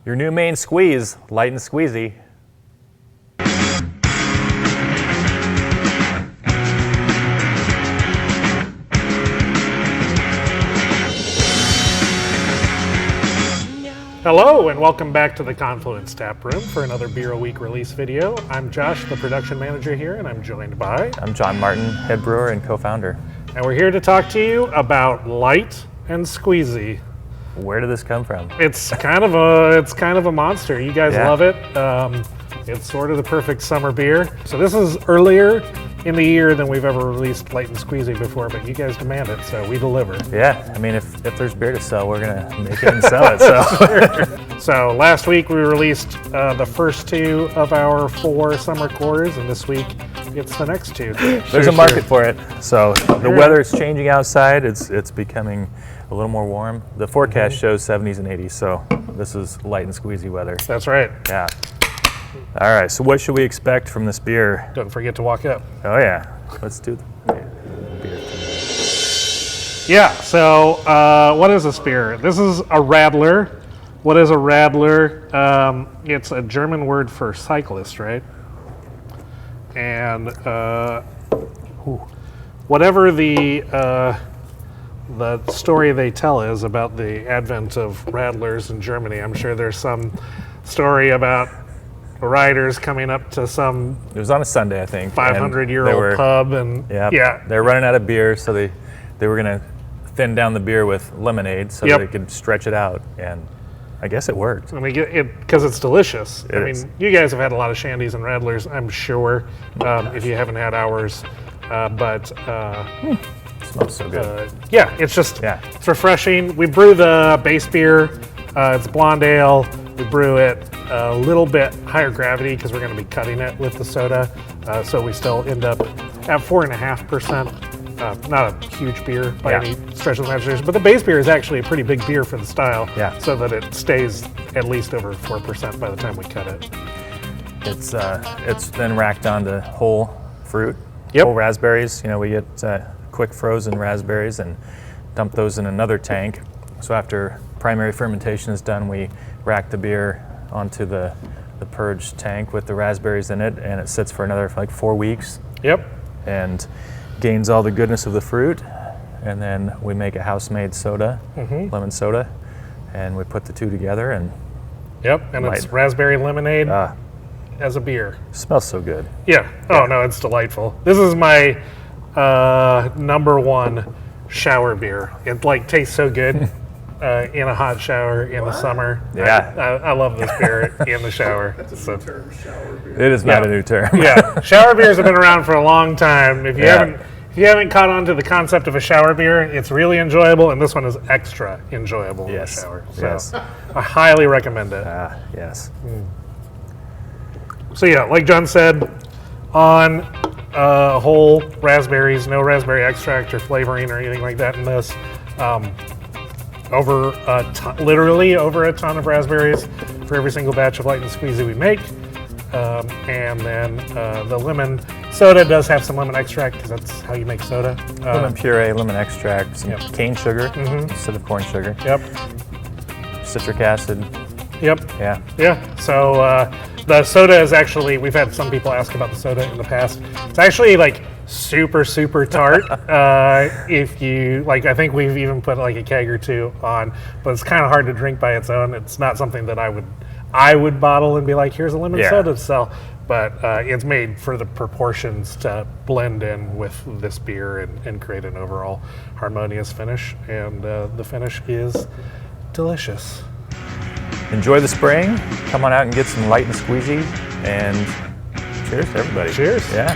Your new main squeeze, light and squeezy. Hello and welcome back to the Confluence Tap Room for another Beer a Week release video. I'm Josh, the production manager here, and I'm joined by... I'm John Martin, head brewer and co-founder. And we're here to talk to you about light and squeezy. Where did this come from? It's kind of a monster. You guys love it. It's sort of the perfect summer beer. So this is earlier in the year than we've ever released light and squeezy before, but you guys demand it, so we deliver. Yeah, I mean, if there's beer to sell, we're gonna make it and sell it. So, sure. So last week we released the first two of our 4 summer cores, and this week it's the next 2. There's a market for it. So the weather's changing outside. It's becoming a little more warm. The forecast shows 70s and 80s, so this is light and squeezy weather. That's right. Yeah. All right, so what should we expect from this beer? Don't forget to walk up. Oh yeah, let's do the beer. Yeah, so what is this beer? This is a Radler. What is a Radler? It's a German word for cyclist, right? And whatever the story they tell is about the advent of Radlers in Germany, I'm sure there's some story about riders coming up to some... It was on a Sunday, I think. 500-year-old pub, and yeah, they were running out of beer, so they were gonna thin down the beer with lemonade so they could stretch it out, and I guess it worked. I mean, because it's delicious. I mean, you guys have had a lot of shandies and Radlers, I'm sure, if you haven't had ours, but it smells so good. Yeah, it's just it's refreshing. We brew the base beer. It's blonde ale. We brew it a little bit higher gravity because we're going to be cutting it with the soda. So we still end up at 4.5%. Not a huge beer by any stretch of the imagination, but the base beer is actually a pretty big beer for the style. So that it stays at least over 4% by the time we cut it. It's then racked onto whole fruit, whole raspberries. You know, we get quick frozen raspberries and dump those in another tank. So after primary fermentation is done, we rack the beer onto the purge tank with the raspberries in it, and it sits for another like 4 weeks. And gains all the goodness of the fruit, and then we make a house-made soda, lemon soda, and we put the two together and and it's raspberry lemonade as a beer. Smells so good. Oh no, it's delightful. This is my #1 shower beer. It like tastes so good. In a hot shower in the summer. I love this beer in the shower. That's a new term, shower beer. It is not a new term. Shower beers have been around for a long time. If you haven't caught on to the concept of a shower beer, it's really enjoyable, and this one is extra enjoyable in the shower. So I highly recommend it. So like John said, on whole raspberries, no raspberry extract or flavoring or anything like that in this. Literally over a ton of raspberries for every single batch of light and squeezy we make. And then the lemon soda does have some lemon extract because that's how you make soda. Lemon puree, lemon extract, some cane sugar instead of corn sugar. Citric acid. So the soda is actually, we've had some people ask about the soda in the past. It's actually like super tart. If you like, I think we've even put like a keg or 2 on, but it's kind of hard to drink by its own. It's not something that I would bottle and be like, here's a lemon soda to sell. But it's made for the proportions to blend in with this beer and create an overall harmonious finish. And the finish is delicious. Enjoy the spring. Come on out and get some light and squeezy. And cheers to everybody. Cheers. Yeah.